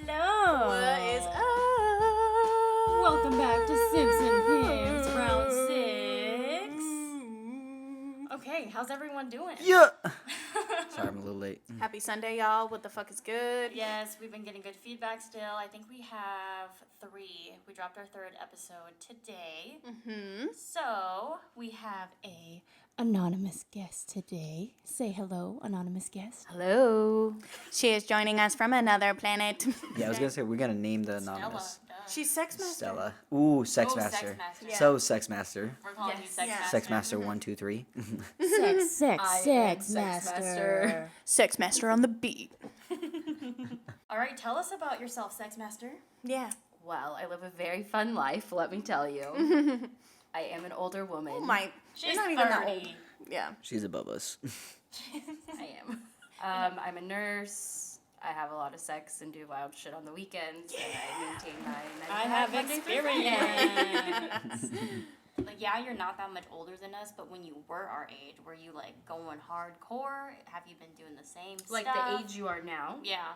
Hello. What is up? Welcome back to Simps Pimps, round 6. Okay, how's everyone doing? Yeah. Sorry, I'm a little late. Happy Sunday, y'all. What the fuck is good? Yes, we've been getting good feedback still. I think we have 3. We dropped our 3rd episode today. Mm-hmm. So, we have a anonymous guest today. Say hello, anonymous guest. Hello. She is joining us from another planet. Yeah, I was gonna say we're gonna name the anonymous. Stella. Duh. She's Sex Master. Stella. Ooh, Sex Oh, Master. Sex Master. Yeah. So Sex Master. We're calling you Yes. Sex Yeah. Master. Sex Master 1, 2, 3. Sex Master. Sex Master on the beat. All right, tell us about yourself, Sex Master. Yeah. Well, I live a very fun life, let me tell you. I am an older woman. Oh my. She's You're not even that old. Yeah. She's above us. I am. I'm a nurse. I have a lot of sex and do wild shit on the weekends. And I maintain my I have Monday through experience. Like, yeah, you're not that much older than us, but when you were our age, were you, like, going hardcore? Have you been doing the same Like stuff? the age you are now. Yeah.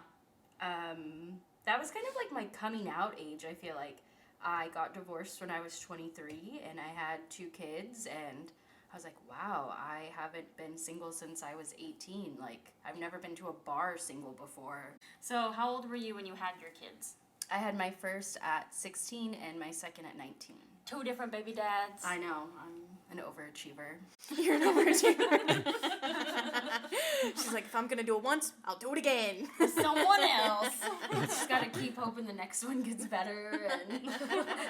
That was kind of like my coming out age, I feel like. I got divorced when I was 23, and I had 2 kids, and I was like, wow, I haven't been single since I was 18. Like, I've never been to a bar single before. So, how old were you when you had your kids? I had my first at 16 and my second at 19. 2 different baby dads. I know, I'm an overachiever. You're an overachiever. She's like, if I'm gonna do it once, I'll do it again. Someone else. Just gotta keep hoping the next one gets better and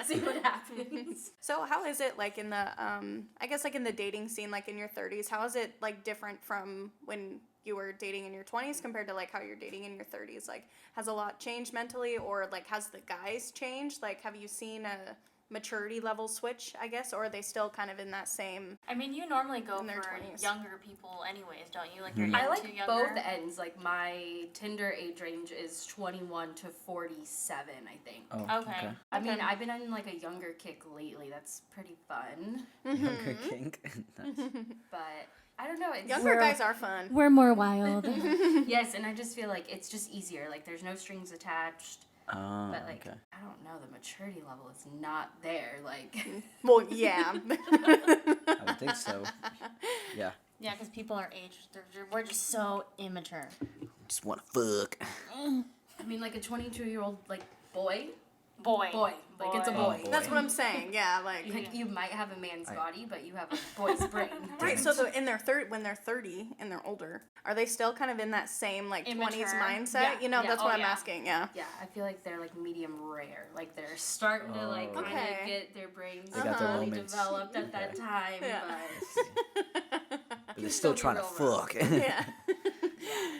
see what happens. So how is it like in the I guess like in the dating scene, like in your 30s, how is it like different from when you were dating in your 20s compared to like how you're dating in your 30s? Like, has a lot changed mentally, or like has the guys changed? Like, have you seen a maturity level switch, I guess, or are they still kind of in that same? I mean, you normally go In their for 20s. younger people anyways, don't you? Like, you're I into like younger. both ends. Like, my Tinder age range is 21 to 47, I think. Oh, Okay. I mean, I've been on like a younger kick lately. That's pretty fun. Younger kink. Nice. But I don't know. It's Younger guys are fun. We're more wild. Yes, and I just feel like it's just easier. Like, there's no strings attached. Oh, But like, okay. I don't know. The maturity level is not there. Like, Well, yeah. I would think so. Yeah. Yeah, because people our age, we're just so immature. Just wanna fuck. I mean, like a 22-year-old like boy. Boy. Like, it's a Oh, boy. boy. That's what I'm saying. Yeah, like. Like, you might have a man's body, but you have a boy's brain. Right, so in their when they're 30 and they're older, are they still kind of in that same like Immature. 20s mindset? Yeah, You know, yeah, that's oh, what I'm yeah. asking. Yeah. Yeah, I feel like they're like medium rare. Like they're starting to like kind of Okay. get their brains They got their fully moments. developed at that time. Yeah. But they're still trying to fuck. Yeah.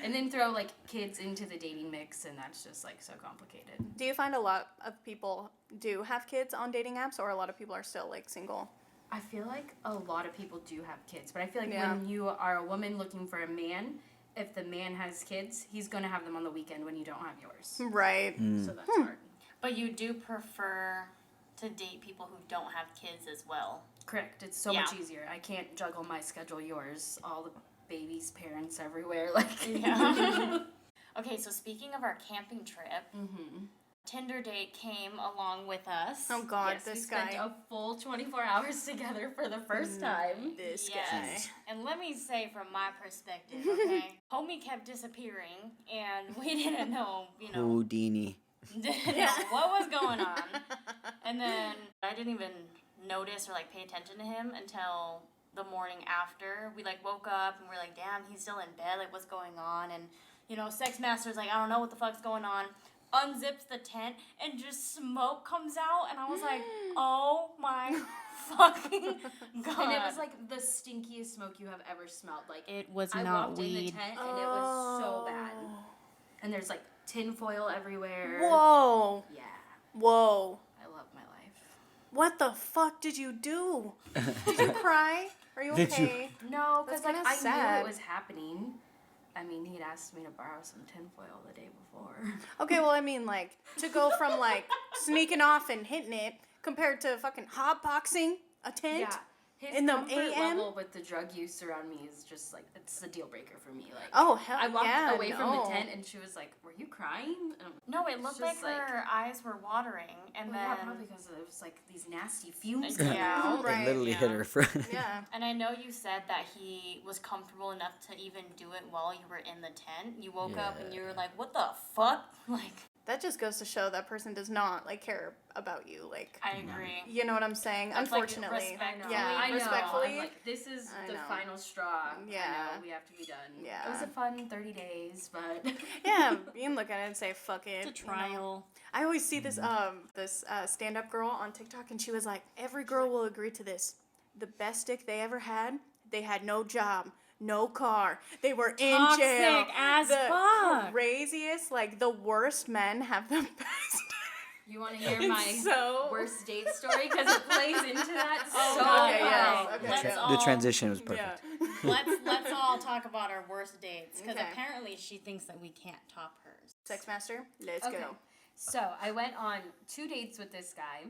And then throw like kids into the dating mix, and that's just like so complicated. Do you find a lot of people do have kids on dating apps, or a lot of people are still like single? I feel like a lot of people do have kids, but I feel like Yeah. when you are a woman looking for a man, if the man has kids, he's gonna have them on the weekend when you don't have yours. Right. So that's hard. But you do prefer to date people who don't have kids as well. Correct. It's so Yeah. much easier. I can't juggle my schedule, yours, all the babies' parents everywhere. Like, Yeah. Okay, so speaking of our camping trip, Tinder date came along with us. Oh God, yes, we this spent guy. a full 24 hours together for the first time. This Yes. guy. And let me say from my perspective, okay, homie kept disappearing, and we didn't know, Houdini. didn't know what was going on. And then I didn't even notice or like pay attention to him until the morning after. We like woke up and we're like, damn, he's still in bed, like what's going on? And Sex Master's like, I don't know what the fuck's going on. Unzips the tent and just smoke comes out, and I was like, oh my fucking god. And it was like the stinkiest smoke you have ever smelled. Like, it was I not walked in the weed. tent and it was so bad. And there's like tinfoil everywhere. Whoa. Yeah, Whoa. I love my life. What the fuck did you do? Did you cry? Are you Did you? okay? No, That's because like kinda I sad. knew it was happening. I mean, he'd asked me to borrow some tinfoil the day before. Okay, well, I mean, like, to go from, like, sneaking off and hitting it compared to fucking hotboxing a tent? Yeah. His In the comfort AM? level with the drug use around me is just like, it's a deal breaker for me. Like, Oh, hell I walked yeah, away from the no. tent and she was like, "Were you crying?" And I'm No, it looked like just like- her eyes were watering, and well, yeah, then probably because it was like these nasty fumes. Yeah. coming out. Right, It literally hit yeah. her for. Yeah. And I know you said that he was comfortable enough to even do it while you were in the tent. You woke up and you were like, "What the fuck?" Like, That just goes to show that person does not like care about you. Like, I agree. you know what I'm saying? That's, like, Unfortunately. respectfully. Yeah, I know. respectfully. I'm like, this is I the know. final straw. Yeah. I know, we have to be done. Yeah. It was a fun 30 days, but Yeah, you can look at it and say, fuck it. It's a you know? trial. I always see this stand-up girl on TikTok, and she was like, every girl will agree to this. The best dick they ever had, they had no job, no car, they were in Toxic jail. as the fuck. craziest, like the worst men have the best. you want to hear It's my so- worst date story? Because it plays into that Oh, so okay, well. yes, okay. Let's The all, transition was perfect. let's all talk about our worst dates, because Okay. apparently she thinks that we can't top hers. Sex master, let's Okay. go. So I went on 2 dates with this guy.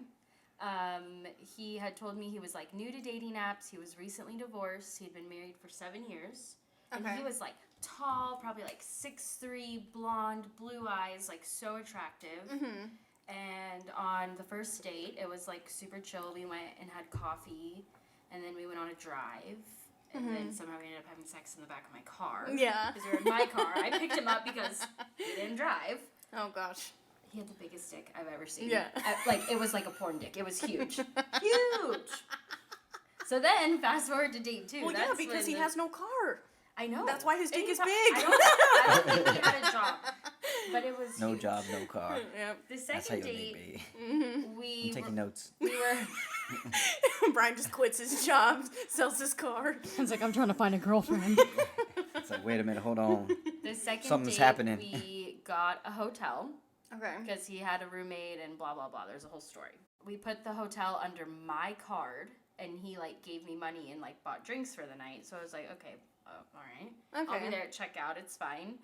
He had told me he was like new to dating apps. He was recently divorced. He'd been married for 7 years. And Okay. he was like tall, probably like 6'3", blonde, blue eyes, like so attractive. Mm-hmm. And on the first date, it was like super chill. We went and had coffee, and then we went on a drive. And then somehow we ended up having sex in the back of my car. Yeah. Because we were in my car. I picked him up because he didn't drive. Oh gosh. He had the biggest dick I've ever seen. Yeah. Like, it was like a porn dick. It was huge. Huge! So then, fast forward to date 2. Well, yeah, That's because when he the- has no car. I know. That's why his dick is I big. I don't think he had a job. But it was No huge. job, no car. Yep. The That's how second you date, need be. we I'm taking were, notes. we were Brian just quits his job, sells his car. It's like, I'm trying to find a girlfriend. It's like, wait a minute, hold on. the second Something's date, happening. we got a hotel Okay. because he had a roommate and blah blah blah. There's a whole story. We put the hotel under my card, and he like gave me money and like bought drinks for the night. So I was like, okay, all right, I'll be Okay. there at checkout. It's fine.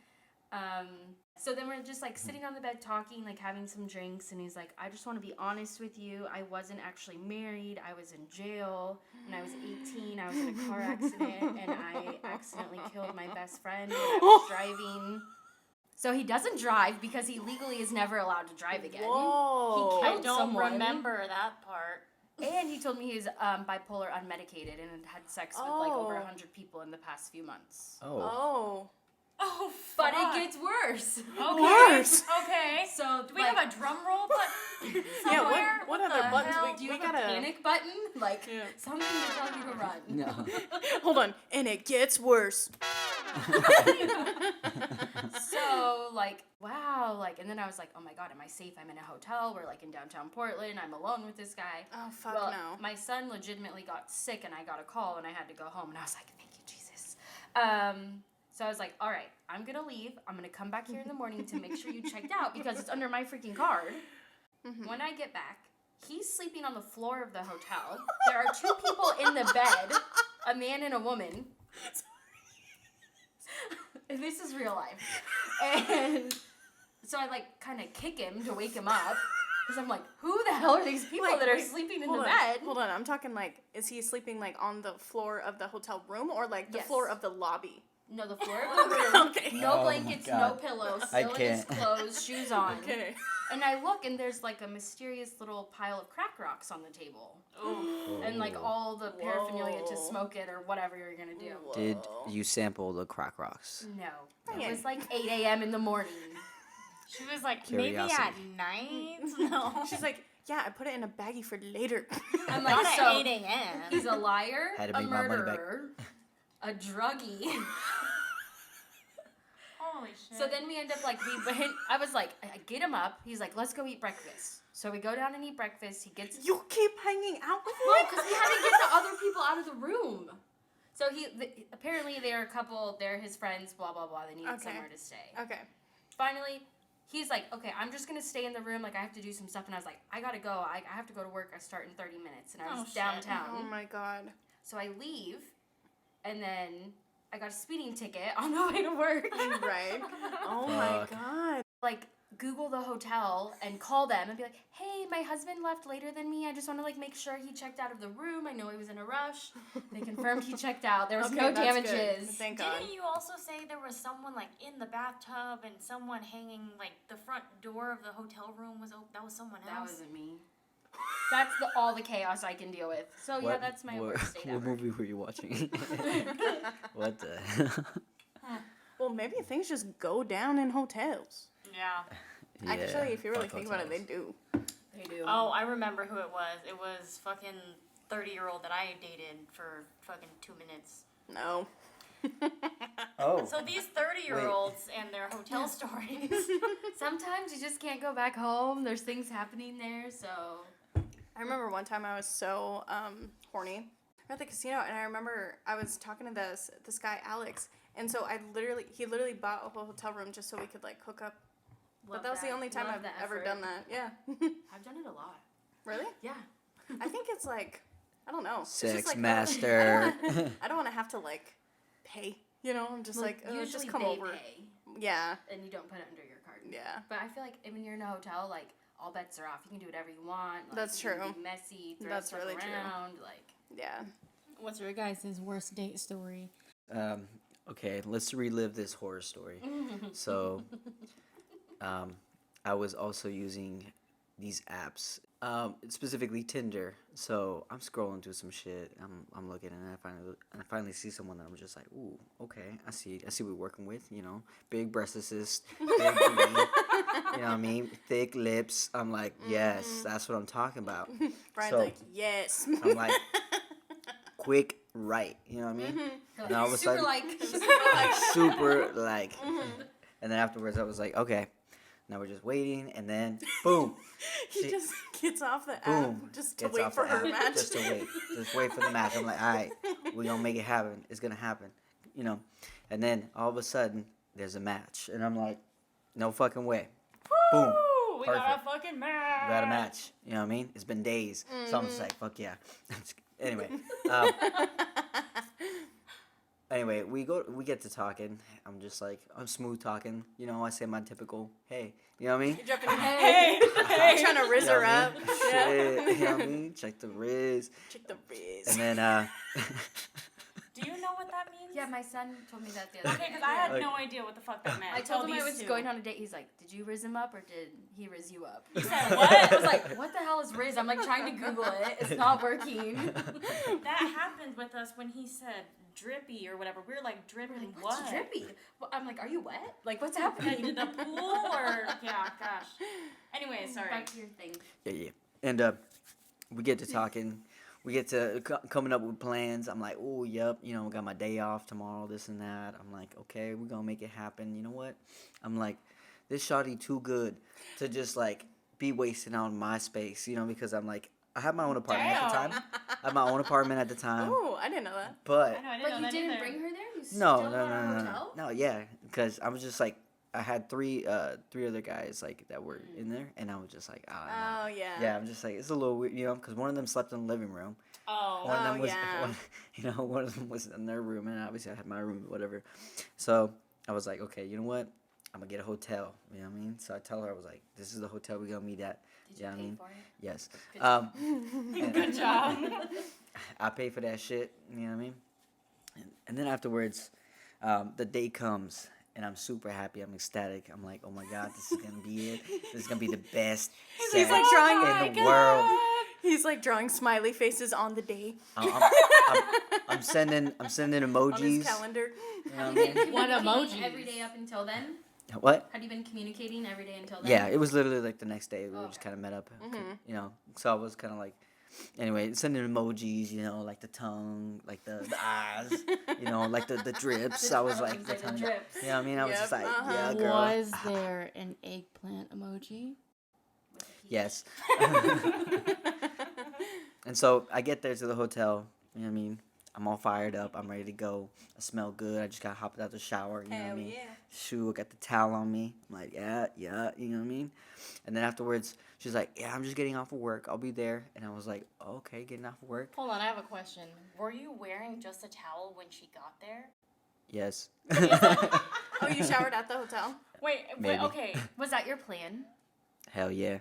So then we're just like sitting on the bed talking, like having some drinks, and he's like, I just want to be honest with you. I wasn't actually married. I was in jail when I was 18. I was in a car accident, and I accidentally killed my best friend when I was driving. So he doesn't drive because he legally is never allowed to drive again. Whoa. He I killed don't someone. remember that part. And he told me he was bipolar unmedicated and had sex with like over Oh. 100 people in the past few months. Oh. Oh. Oh, But fuck. it gets worse. Okay. Worse. Okay. So Do we like, have a drum roll button Yeah, somewhere? what the other buttons hell? do you we have gotta- a panic button? Like Yeah. something to tell you to run. No. Hold on. And it gets worse. So like wow, like and then I was like, oh my god, am I safe? I'm in a hotel. We're like in downtown Portland. I'm alone with this guy. Oh, fuck Well, no. my son legitimately got sick, and I got a call, and I had to go home, and I was like, thank you, Jesus. So I was like, all right, I'm gonna leave. I'm gonna come back here in the morning to make sure you checked out because it's under my freaking card. When I get back, he's sleeping on the floor of the hotel. There are 2 people in the bed, a man and a woman. This is real life. And so I like kind of kick him to wake him up. Because I'm like, who the hell are these people that are wait, sleeping in hold the on, bed? Hold on, I'm talking like, is he sleeping like on the floor of the hotel room or like the Yes. floor of the lobby? No, the floor of the room. Okay. No Oh my blankets, no God. pillows, I still in his can't. clothes, shoes on. Okay. And I look and there's like a mysterious little pile of crack rocks on the table. And like all the paraphernalia to Whoa. smoke it or whatever you're gonna do. Did you sample the crack rocks? No. Yeah. It was like 8 a.m. in the morning. She was like, maybe at Curiosity. night? No. She's like, yeah, I put it in a baggie for later. I'm like, Not at so 8 a.m. he's a liar, Had to a make my money back. murderer, a druggie. Holy shit. So then we end up like, I was like, I get him up. He's like, let's go eat breakfast. So we go down and eat breakfast. He gets You keep hanging out with no, him? because we had to get the other people out of the room. So apparently they're a couple. They're his friends. Blah blah blah. They needed Okay. somewhere to stay. Okay. Finally, he's like, okay, I'm just gonna stay in the room. Like I have to do some stuff. And I was like, I gotta go. I have to go to work. I start in 30 minutes. And I was Oh, shit. downtown. Oh my god. So I leave, and then I got a speeding ticket on the way to work. Right. Oh my Fuck. god. Like Google the hotel and call them and be like, hey, my husband left later than me. I just want to like make sure he checked out of the room. I know he was in a rush. They confirmed he checked out. There was no that's damages. good. Thank God. Didn't you also say there was someone like in the bathtub and someone hanging like the front door of the hotel room was open? That was someone else. That wasn't me. That's all the chaos I can deal with. So yeah, that's my worst date What ever. movie were you watching? What the hell? Well, maybe things just go down in hotels. Yeah. Actually, if you really fuck think about it, they hotels. do. They do. Oh, I remember who it was. It was fucking 30-year-old that I dated for fucking 2 minutes. No. Oh. So these 30-year-olds and their hotel stories. Sometimes you just can't go back home. There's things happening there, so. I remember one time I was so horny. We're at the casino, and I remember I was talking to this guy Alex, and so he literally bought a whole hotel room just so we could like hook up. But that was the only time Love I've the ever effort. done that. Yeah. I've done it a lot. Really? Yeah. I think it's like I don't know. It's Sex just like, master. I don't want to have to like pay. You know, I'm just Well, like usually just come they over. pay, Yeah. and you don't put it under your card. Yeah. But I feel like when you're in a hotel, like all bets are off. You can do whatever you want. Like, That's you can true. Be messy. Throw That's stuff really true. around. Like. Yeah. What's your guys' worst date story? Okay, let's relive this horror story. So, I was also using these apps, specifically Tinder. So I'm scrolling through some shit. I'm looking, and I finally see someone that I'm just like, ooh, okay, I see what we're working with. You know, big breast assist, big booty, you know what I mean, thick lips. I'm like, yes, that's what I'm talking about. Brian's So- like, yes. I'm like, quick right, you know what I mean? And all of a super sudden, like. super like, and then afterwards I was like, okay, now we're just waiting, and then boom, He she- just gets off the boom, app just to gets wait off for the her app, match. just wait for the match. I'm like, all right, we're gonna make it happen. It's gonna happen, you know. And then all of a sudden there's a match, and I'm like, no fucking way, boom, Ooh, we got a perfect. fucking match. We got a match. You know what I mean? It's been days, so I'm just like, fuck yeah. Anyway. Anyway, we get to talking. I'm just like, I'm smooth talking. You know, I say my typical, hey. You know what I mean? You're jumping in. Hey, Hey, trying to riz You know her what I up. mean? Yeah. Shit, you know what I mean? Check the riz. Check the riz. And then, Do you know what that means? Yeah, my son told me that the other Okay, day. because I had Like- no idea what the fuck that meant. I told him I these was two. going on a date. He's like, "Did you riz him up or did he riz you up?" You said I what? was like, "What the hell is riz?" I'm like trying to Google it. It's not working. That happened with us when he said drippy or whatever. We were like, drippy We're like, what? "What's drippy?" Well, I'm like, "Are you wet? Like, what's Did happening?" the pool or yeah, gosh. Anyway, sorry. Back to your thing. yeah. And we get to talking. We get to coming up with plans. I'm like, oh, yep, you know, got my day off tomorrow, this and that. I'm like, okay, we're going to make it happen. You know what? I'm like, this shawty too good to just, like, be wasting on my space, you know, because I'm like, I have my own apartment at the Damn. time. I have my own apartment at the time. Oh, I didn't know that. But, I know, I didn't But know you that didn't either. bring her there. You no, still no, got a no, no, hotel? no. No, yeah, because I was just like, I had three other guys, like, that were in there, and I was just like, Oh, yeah. yeah, I'm just like, it's a little weird, you know, because one of them slept in the living room. Oh. One of them Oh, was, yeah. one of them was in their room, and obviously I had my room, whatever. So I was like, okay, you know what? I'm gonna get a hotel. You know what I mean? So I tell her, I was like, this is the hotel we're gonna meet at. Did You know you what I pay mean? for it? Yes. Good Good job. I pay for that shit. You know what I mean? And then afterwards, the day comes, and I'm super happy. I'm ecstatic. I'm like, oh my god, this is gonna be it. This is gonna be the best He's sex like drawing in the world. He's like drawing smiley faces on the day I'm sending on his emojis. calendar. You know Have what I you mean? been What communicating emojis? every day up until then? What? Had you been communicating every day until then? Yeah, it was literally like the next day. We Oh, just okay. kind of met up, you know. So I was kind of like, anyway, sending emojis, you know, like the tongue, like the eyes, you know, like the drips. I was like, The the tongue. drips. You know what I mean? I was just Yep, like, uh-huh. yeah, girl. Was there an eggplant emoji? With a peach. Yes. And so I get there to the hotel. You know what I mean? I'm all fired up. I'm ready to go. I smell good. I just got hopped out the shower. You know what I Hell mean? yeah. Shoe, I got the towel on me. I'm like, yeah, you know what I mean? And then afterwards, she's like, yeah, I'm just getting off of work. I'll be there. And I was like, okay, getting off of work. Hold on, I have a question. Were you wearing just a towel when she got there? Yes. Oh, you showered at the hotel? Wait, Maybe. okay. Was that your plan? Hell yeah.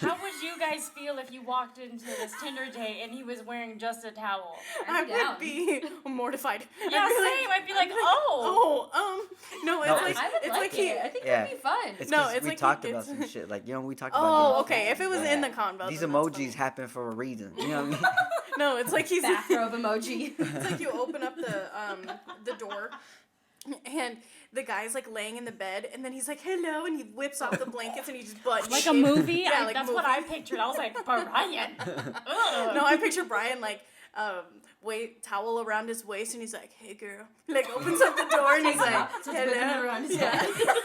How would you guys feel if you walked into this Tinder date and he was wearing just a towel? I I'm down. would be mortified. Yeah, I'd be same. I'd be like, oh. No, it's No, like it's- I would it's like he. it. I think Yeah. that'd be fun. It's No, 'cause it's we like talked he about gets- some shit. Like, we talked about Oh, getting- okay. If it was in the convo, These then that's emojis funny. happen for a reason. You know what I mean? No, it's like he's Bathrobe emoji. It's like you open up the door, and the guy's like laying in the bed, and then he's like, "Hello," and he whips off the blankets and he just butt Like a shit. movie? Yeah, like That's movie. what I pictured. I was like, Bryan. Ugh. No, I picture Bryan like towel around his waist, and he's like, "Hey, girl," like opens up the door, and he's like, So it's whipping it "Hello." around his Yeah. head.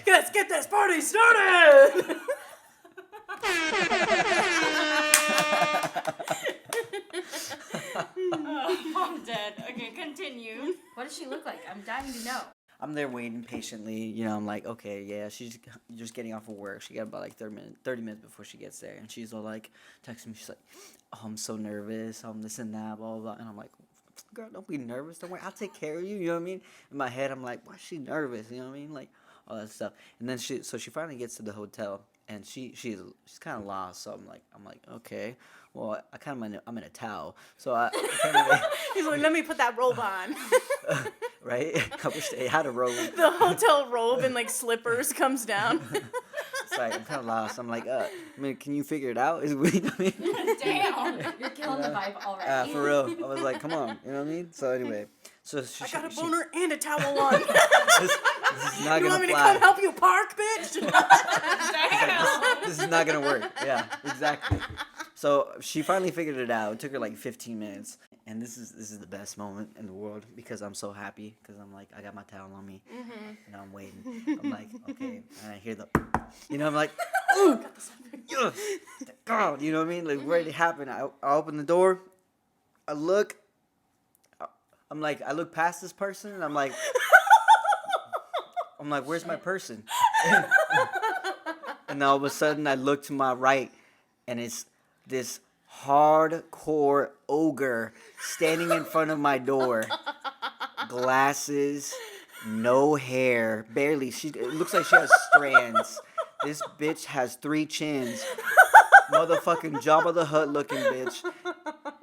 Let's get this party started. Oh, I'm dead. Okay, continue. What does she look like? I'm dying to know. I'm there waiting patiently. You know, I'm like, okay, yeah, she's just getting off of work. She got about like 30 minutes before she gets there. And she's all like, texting me. She's like, oh, I'm so nervous. This and that, blah, blah, blah. And I'm like, girl, don't be nervous. Don't worry. I'll take care of you. You know what I mean? In my head, I'm like, why is she nervous? You know what I mean? Like, all that stuff. And then she finally gets to the hotel. And she's kind of lost. So I'm like, okay. Well, I'm in a towel. So I kind of He's like, "Let me put that robe on." right? I wish they had a robe. The hotel robe and like slippers comes down. It's like, I'm kind of lost. I'm like, I mean, can you figure it out? Is we, I mean, Damn. You're killing the vibe already. for real. I was like, come on, you know what I mean? So anyway, so I got a boner and a towel on. this is not You gonna want me to fly. come help you park, bitch? Damn. This is not gonna work. Yeah, exactly. So she finally figured it out. It took her like 15 minutes, and this is the best moment in the world because I'm so happy because I'm like, I got my towel on me, and I'm waiting. I'm like, okay, and I hear the, I'm like, ooh, yes, God, you know what I mean? Like, ready to happen. I open the door, I look, I'm like, I look past this person, and I'm like, where's my person? And all of a sudden, I look to my right, and it's this hardcore ogre standing in front of my door. Glasses, no hair, barely. It looks like she has strands. This bitch has 3 chins. Motherfucking Jabba the Hutt looking bitch.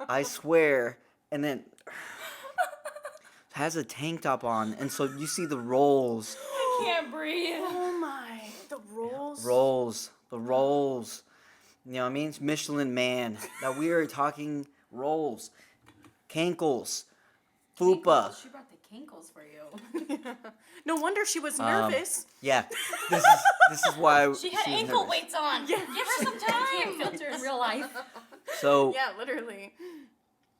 I swear. And then has a tank top on, and so you see the rolls. I can't breathe. Oh my, the rolls. The rolls. You know what I mean? It's Michelin Man. Now we are talking rolls. Cankles. Fupa. She brought the kinkles for you. No wonder she was nervous. Yeah. This is why She had was ankle nervous. weights on. Yeah. Give her some Can't time. filter in real life. So Yeah, literally.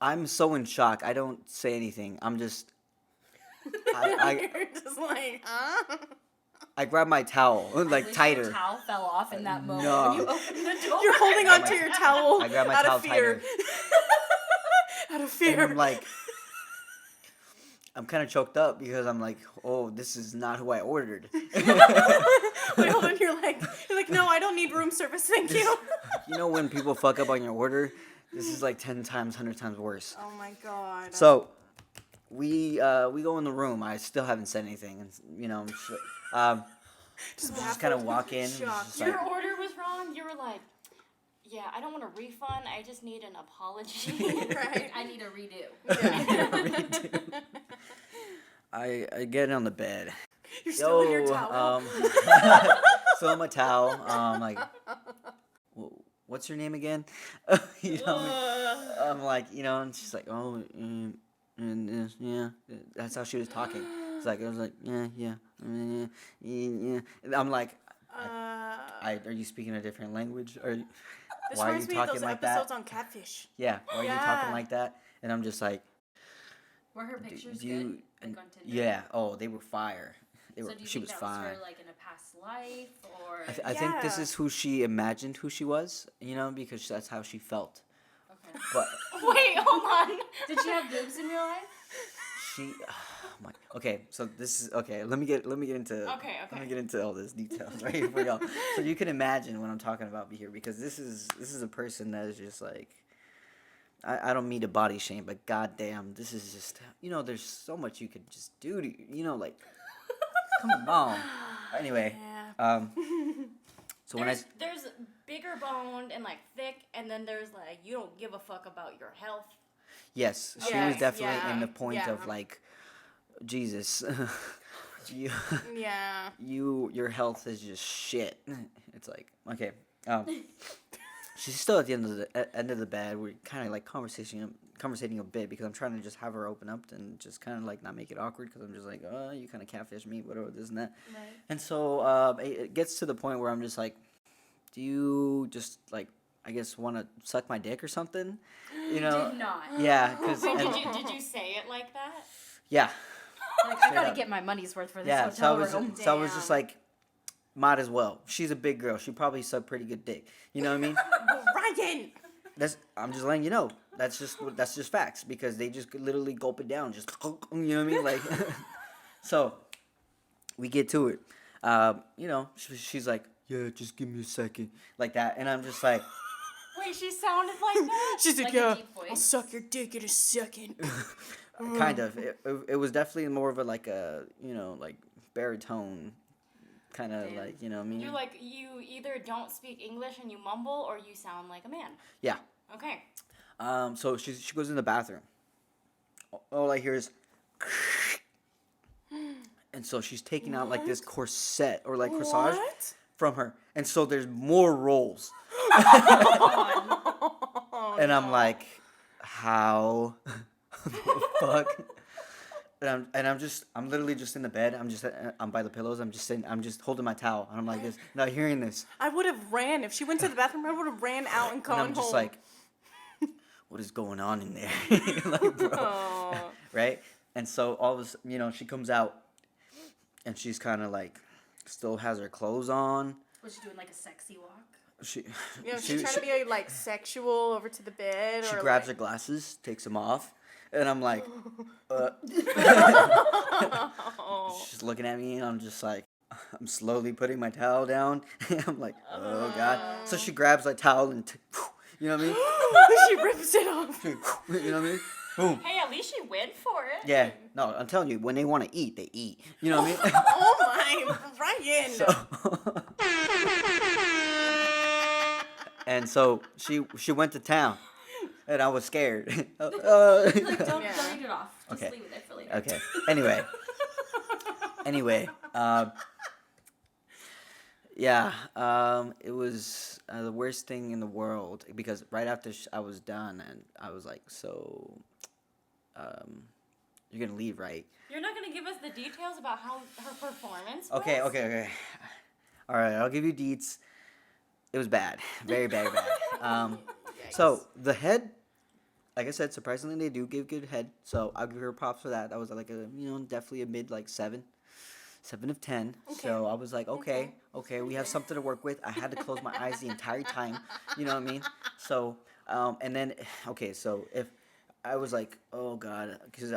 I'm so in shock. I don't say anything. I'm just I You're just like, huh? I grab my towel, like Wish tighter. Your towel fell off in that moment No. when you opened the door. You're holding grab onto my- your towel I grab my out towel of fear. tighter. Out of And fear. I'm like, I'm kind of choked up because I'm like, oh, this is not who I ordered. Wait, hold on. You're like, no, I don't need room service, thank you. You know when people fuck up on your order? This is like 10 times, 100 times worse. Oh my god. So, we go in the room. I still haven't said anything, and just kind of walk in. Shocked. Just Your like, order was wrong. You were like, yeah, I don't want a refund. I just need an apology. Right. I need a redo. Yeah. I get on the bed. You're still in your towel. Still in my towel. Like, what's your name again? I'm like, and she's like, oh, yeah. That's how she was talking. It's like, I was like, yeah. And I'm like, are you speaking a different language? Or This why are you reminds me of talking those like episodes that? on Catfish. Yeah, why are you Yeah. talking like that? And I'm just like, Were her pictures do you- good? Like on Tinder? yeah. Oh, they were fire. So do you She think was that was fine. her like in a past life or? I think this Yeah. is who she imagined who she was, because that's how she felt. Okay. But Wait, hold on. Did she have boobs in real life? she, okay. So this is okay. Let me get into. Okay. Let me get into all this details right here for y'all. So you can imagine what I'm talking about here, because this is a person that is just like, I don't mean to body shame, but goddamn, this is just, there's so much you could just do to, like, come on. Anyway, Yeah. so there's bigger boned and like thick, and then there's like you don't give a fuck about your health. yes, she Yes, was definitely yeah, in the point yeah. of like, Jesus, you, Yeah. your health is just shit. It's like, okay, she's still at the end of the bed. We're kind of like conversating a bit because I'm trying to just have her open up and just kind of like not make it awkward because I'm just like, oh, you kind of catfish me, whatever, this and that. Right. And so it gets to the point where I'm just like, do you just like, I guess, want to suck my dick or something? Did not. Yeah, because Wait, did you say it like that? yeah, Like, I gotta up. get my money's worth for this yeah. hotel So room. I was just like, might as well. She's a big girl. She probably suck pretty good dick. You know what I mean? Ryan. I'm just letting you know. That's just facts because they just literally gulp it down. Just you know what I mean? Like, so we get to it. She's like, yeah, just give me a second, like that, and I'm just like, Wait, she sounded like that? She's like, Like a yeah, deep voice. I'll suck your dick in a second. kind of. It was definitely more of a like a like baritone, kind of like what I mean. You're like, you either don't speak English and you mumble, or you sound like a man. Yeah. Okay. So she goes in the bathroom. All I hear is, and so she's taking out like this corset or like corsage What? from her, and so there's more rolls, and I'm like, how the fuck? And I'm literally just in the bed. I'm by the pillows. I'm just holding my towel, and I'm like this, not hearing this, I would have ran. If she went to the bathroom, I would have ran out and and gone I'm just home. like, what is going on in there, like, bro, Oh. right? And so all of a sudden, she comes out, and she's kind of like, still has her clothes on. Was she doing like a sexy walk? She, She's trying to be like sexual over to the bed. she or grabs her like, glasses, takes them off, and I'm like, she's looking at me, and I'm just like, I'm slowly putting my towel down. I'm like, oh God. So she grabs my towel and, you know what I mean? she rips it off. You know what I mean? Boom. Hey, at least she went for it. Yeah. No, I'm telling you, when they want to eat, they eat. You know what I mean? Oh my, Ryan. And so she went to town, and I was scared. Like, don't eat it off. Just Okay. leave it there for later. Okay. Anyway. It was the worst thing in the world because right after I was done, and I was like, so, you're gonna leave, right? You're not gonna give us the details about how her performance was? Okay. All right, I'll give you deets. It was bad, very bad. So the head, like I said, surprisingly they do give good head. So I'll give her props for that. That was like a definitely a mid like 7 of 10. Okay. So I was like, okay, we have something to work with. I had to close my eyes the entire time. You know what I mean? So and then so if I was like, oh God, because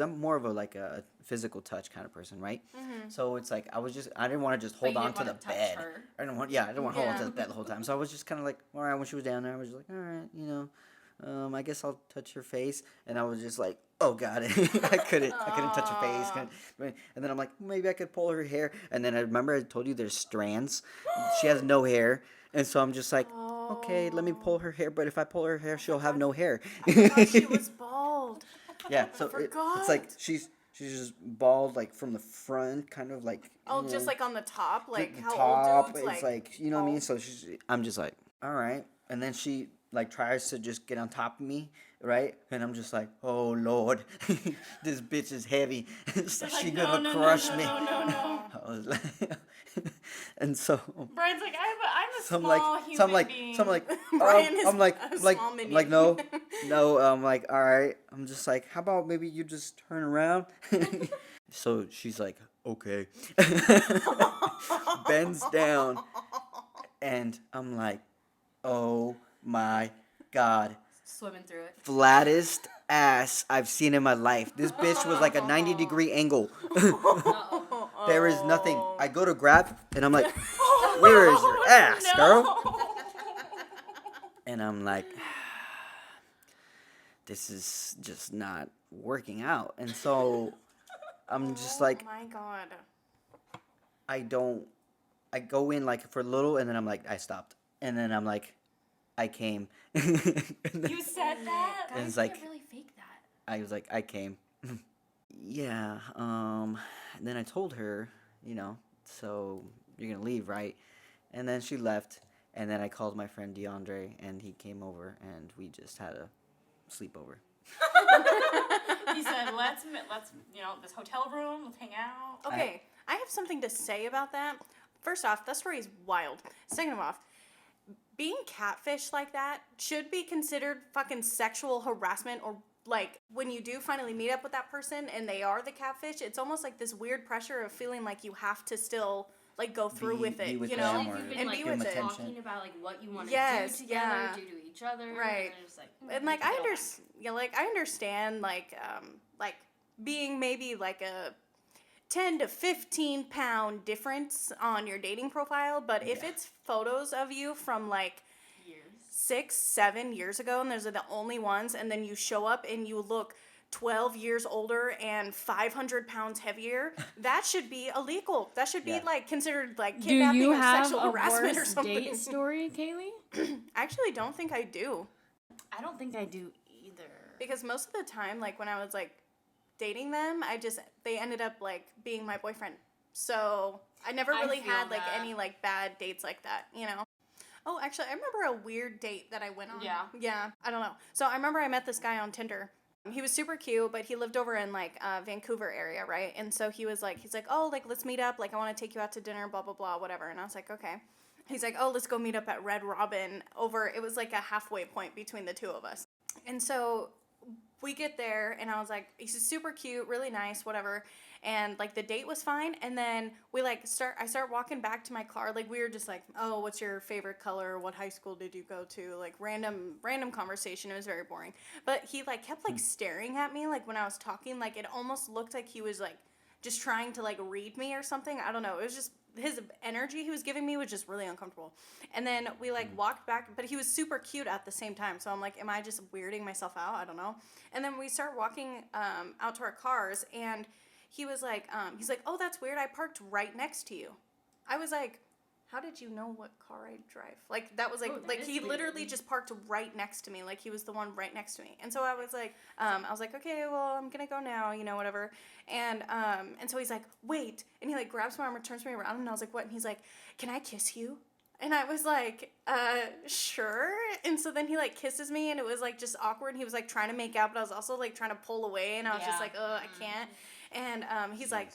I'm more of a physical touch kind of person, right? Mm-hmm. So it's like I didn't want to just hold you on didn't to the wanna touch bed. her. I didn't want to hold on to Yeah. the bed the whole time. So I was just kind of like, all right, when she was down there, I was just like, all right, I guess I'll touch her face. And I was just like, oh God, I couldn't touch her face. And then I'm like, maybe I could pull her hair. And then I remember I told you there's strands. She has no hair. And so I'm just like, okay, let me pull her hair. But if I pull her hair, she'll have no hair. I thought she was bald. Yeah, so forgot. it's like she's just bald, like from the front, kind of like. Oh, just like on the top, like the how top. old dudes It's like you know what I mean. bald. So I'm just like, all right, and then she like tries to just get on top of me, right? And I'm just like, oh Lord, this bitch is heavy. So Like, she no, gonna no, crush no, me. no, no, no. I was like, and so. Brian's like, I'm a So I'm small like, human so I'm like, being. Brian is I'm like, a I'm small minion. like, no, I'm like, all right. I'm just like, how about maybe you just turn around? So she's like, okay. Bends down, and I'm like, oh my God. Swimming through it. Flattest ass I've seen in my life. This bitch was like a 90-degree angle. There is nothing. I go to grab, and I'm like, where is your ass, girl? And I'm like, this is just not working out. And so I'm just like, Oh my god. I go in like for a little, and then I'm like, I stopped. And then I'm like, I came. And then You said that? And it's Guys like- can't really fake that. I was like, I came. Yeah. And then I told her, so you're going to leave, right? And then she left. And then I called my friend DeAndre, and he came over, and we just had a sleepover. He said, let's this hotel room, let's hang out. Okay, I have something to say about that. First off, that story is wild. Second of all, being catfish like that should be considered fucking sexual harassment, or like when you do finally meet up with that person and they are the catfish, it's almost like this weird pressure of feeling like you have to still like go through with it, with you them know? Like or you've been and like be with it. talking about like what you want to Yes, do together, yeah. do to each other, Right. And it's like, And like I understand, I understand like being maybe like a 10 to 15 pound difference on your dating profile, but if Yeah. it's photos of you from like years. 6-7 years ago and those are the only ones, and then you show up and you look 12 years older and 500 pounds heavier, that should be illegal. That should be Yeah. like considered like Do kidnapping you or have sexual a harassment or worse something. date story, Kaylee? I actually don't think I do. I don't think I do either. Because most of the time, like when I was like dating them, they ended up like being my boyfriend. So I never I really feel had like that. any like bad dates like that, you know? Oh, actually, I remember a weird date that I went on. Yeah. Yeah, I don't know. So I remember I met this guy on Tinder. He was super cute, but he lived over in like Vancouver area, right? And so he's like, oh, like let's meet up. Like I want to take you out to dinner, blah blah blah, whatever. And I was like, okay. He's like, oh, let's go meet up at Red Robin over. It was like a halfway point between the two of us. And so we get there, and I was like, he's super cute, really nice, whatever. And like the date was fine. And then I start walking back to my car. Like we were just like, oh, what's your favorite color? What high school did you go to? Like random conversation. It was very boring. But he like kept like staring at me like when I was talking. Like it almost looked like he was like just trying to like read me or something. I don't know. It was just his energy he was giving me was just really uncomfortable. And then we like walked back, but he was super cute at the same time. So I'm like, am I just weirding myself out? I don't know. And then we start walking out to our cars, and he was like, he's like, oh, that's weird. I parked right next to you. I was like, how did you know what car I drive? Like that was like, Oh, that like is he weird. literally just parked right next to me. Like he was the one right next to me. And so I was like, okay, well, I'm gonna go now, you know, whatever. And so he's like, wait, and he like grabs my arm and turns me around, and I was like, what? And he's like, can I kiss you? And I was like, sure. And so then he like kisses me, and it was like just awkward. He was like trying to make out, but I was also like trying to pull away, and I was just Yeah. like, I can't. And he's like,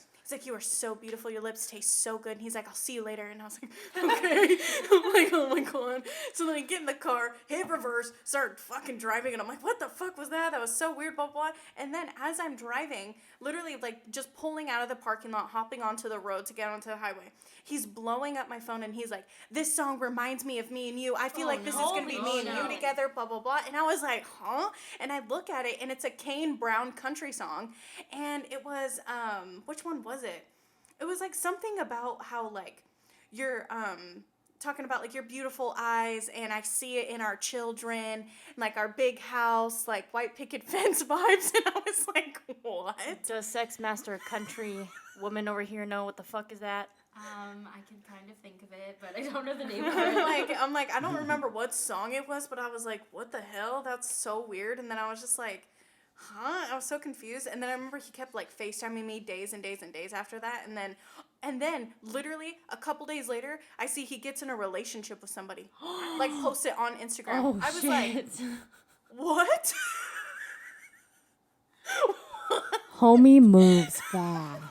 you are so beautiful. Your lips taste so good. And he's like, I'll see you later. And I was like, okay. I'm like, oh my God. So then I get in the car, hit reverse, start fucking driving. And I'm like, what the fuck was that? That was so weird, blah, blah. And then as I'm driving, literally like just pulling out of the parking lot, hopping onto the road to get onto the highway, he's blowing up my phone, and he's like, this song reminds me of me and you. I feel like this is going to be me and you together, blah, blah, blah. And I was like, huh? And I look at it, and it's a Kane Brown country song. And it was, which one was it? It was like something about how like you're talking about like your beautiful eyes, and I see it in our children, and, like our big house, like white picket fence vibes. And I was like, what? Does Sex Master Country woman over here know what the fuck is that? I can kind of think of it, but I don't know the name of it. I'm like, I don't remember what song it was, but I was like, what the hell? That's so weird. And then I was just like, huh? I was so confused. And then I remember he kept like FaceTiming me days and days and days after that. And then literally a couple days later, I see he gets in a relationship with somebody. Like post it on Instagram. Oh, I was shit. like, what? Homie moves fast.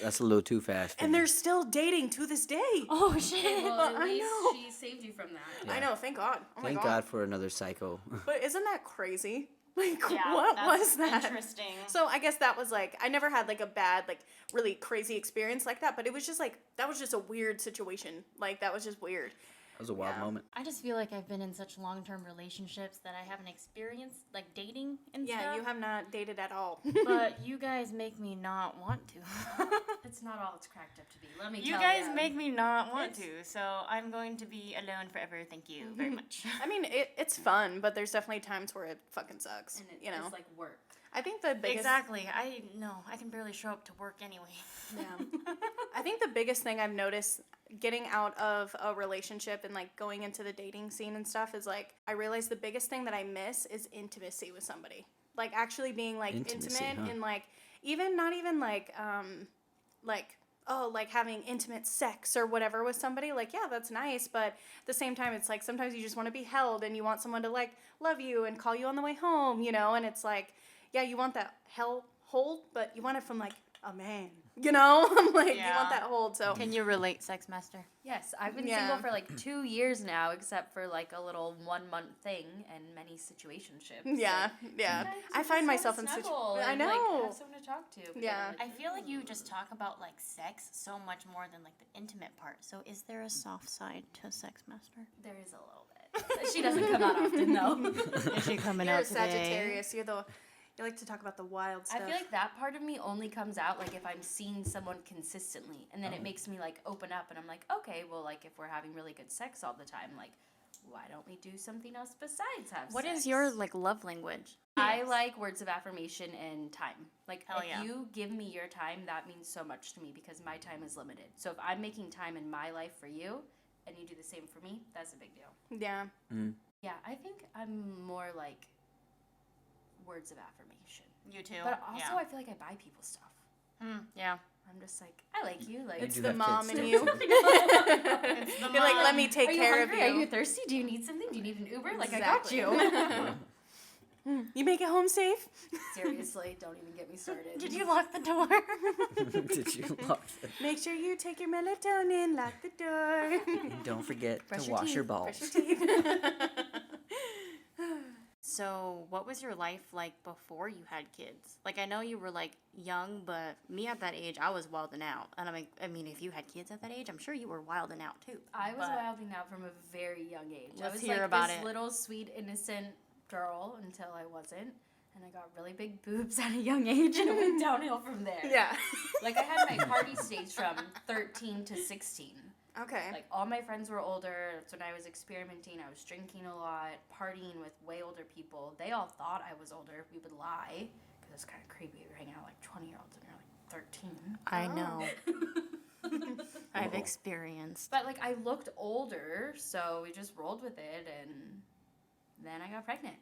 That's a little too fast. for And me. they're still dating to this day. Oh, shit. Well, at I least know. she saved you from that. Yeah. I know, thank God. Oh my Thank God for another psycho. But isn't that crazy? Like, Yeah, what that's was that? Interesting. So I guess that was like, I never had like a bad, like really crazy experience like that, but it was just like, that was just a weird situation. Like, that was just weird. was a wild Yeah. moment. I just feel like I've been in such long-term relationships that I haven't experienced like dating and Yeah, stuff. you have not dated at all. But you guys make me not want to. It's not all it's cracked up to be. Let me You tell guys ya. make me not want to, so I'm going to be alone forever. Thank you very much. I mean, it's fun, but there's definitely times where it fucking sucks. And it you know, is like work. I think the biggest Exactly. I can barely show up to work anyway. Yeah. I think the biggest thing I've noticed getting out of a relationship and like going into the dating scene and stuff is like I realize the biggest thing that I miss is intimacy with somebody. Like actually being like Intimacy, intimate huh? and like even not even like like having intimate sex or whatever with somebody. Like yeah, that's nice, but at the same time it's like sometimes you just want to be held and you want someone to like love you and call you on the way home, you know, and it's like yeah, you want that hold, but you want it from like a man, you know? Like you Yeah. want that hold. So Can you relate, Sex Master? Yes, I've been Yeah. single for like 2 years now, except for like a little 1 month thing and many situationships. yeah, Like, yeah. sometimes you I just find wanna myself in snuggle I and, know. Like, have someone to talk to. but Yeah. then, I like, feel like you just talk about like sex so much more than like the intimate part. So is there a soft side to Sex Master? there is a little bit. She doesn't come out often though. Is she coming You're out a today? Sagittarius. You like to talk about the wild I stuff. feel like that part of me only comes out like if I'm seeing someone consistently, and then it makes me like open up, and I'm like, okay, well, like if we're having really good sex all the time, like why don't we do something else besides have What sex? is your like love language? I like words of affirmation and time. Like Hell if yeah. you give me your time, that means so much to me because my time is limited. So if I'm making time in my life for you, and you do the same for me, that's a big deal. yeah. Yeah, I think I'm more like words of affirmation. You too. But also, yeah. I feel like I buy people stuff. Yeah. I'm just like, I like you. Like, It's do the have mom kids, in too. you. It's the You're like, let mom. me take are you care hungry? of Are you. you thirsty? Do you need something? Do you need an Uber? Like, Exactly. I got you. You make it home safe? Seriously, don't even get me started. Did you lock the door? Did you lock it? Make sure you take your melatonin, lock the door. Don't forget Brush to your wash teeth. your balls. Brush your teeth. So, what was your life like before you had kids? Like, I know you were like young, but me at that age, I was wilding out. And I mean, if you had kids at that age, I'm sure you were wilding out too. I was But- wilding out from a very young age. I Let's was hear like about this it. little sweet innocent girl until I wasn't, and I got really big boobs at a young age, and it went downhill from there. Yeah. Like I had my party stage from 13 to 16. Okay. Like all my friends were older. That's when I was experimenting. I was drinking a lot, partying with way older people. They all thought I was older. We would lie because it's kind of creepy. We were hanging out with, like 20-year-olds and you're like 13. I know. I've Whoa. experienced. But like I looked older, so we just rolled with it, and then I got pregnant.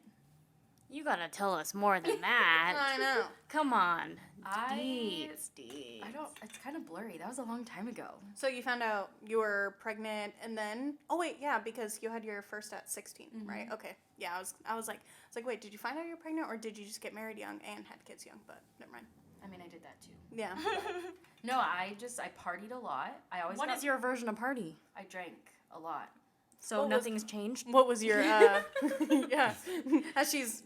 You gotta tell us more than that. I know. Come on. I Steve. don't. It's kind of blurry. That was a long time ago. So you found out you were pregnant, and then wait, yeah, because you had your first at 16, right? Okay, yeah, I was like, wait, did you find out you were pregnant, or did you just get married young and had kids young? But never mind. I mean, I did that too. Yeah. No, I partied a lot. I always. What is your version of party? I drank a lot. So What was- nothing's changed? What was your yeah? As she's